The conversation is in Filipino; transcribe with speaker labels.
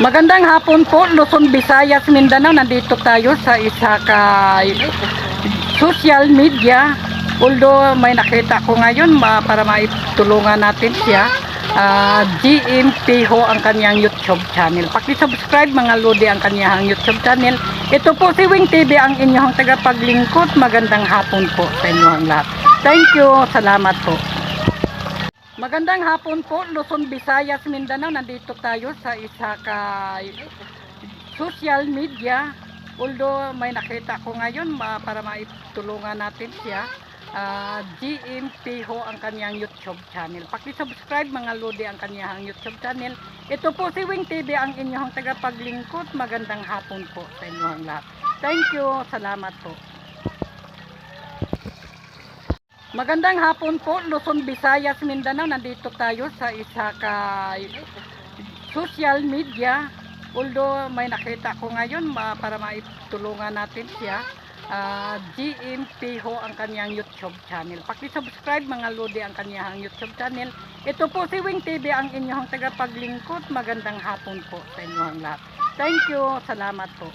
Speaker 1: Magandang hapon po, Luzon, Visayas, Mindanao. Nandito tayo sa isa social media. Although may nakita ko ngayon para maitulungan natin siya. GMP ho ang kanyang YouTube channel. Paki-subscribe mga lodi ang kanyang YouTube channel. Ito po si Wing TV, ang inyong tagapaglingkod. Magandang hapon po sa inyong lahat. Thank you, salamat po. Magandang hapon po, Luzon, Visayas, Mindanao. Nandito tayo sa isa social media. Although may nakita ko ngayon para maitulungan natin siya. GMP ho ang kanyang YouTube channel. Paki-subscribe mga lodi ang kanyang YouTube channel. Ito po si Wing TV, ang inyong tagapaglingkod. Magandang hapon po sa inyong lahat. Thank you, salamat po. Magandang hapon po, Luzon, Visayas, Mindanao. Nandito tayo sa isa social media. Although may nakita ko ngayon para maitulungan natin siya. GMP ho ang kanyang YouTube channel. Paki-subscribe mga lodi ang kanyang YouTube channel. Ito po si Wing TV, ang inyong tagapaglingkod. Magandang hapon po sa inyong lahat. Thank you, salamat po.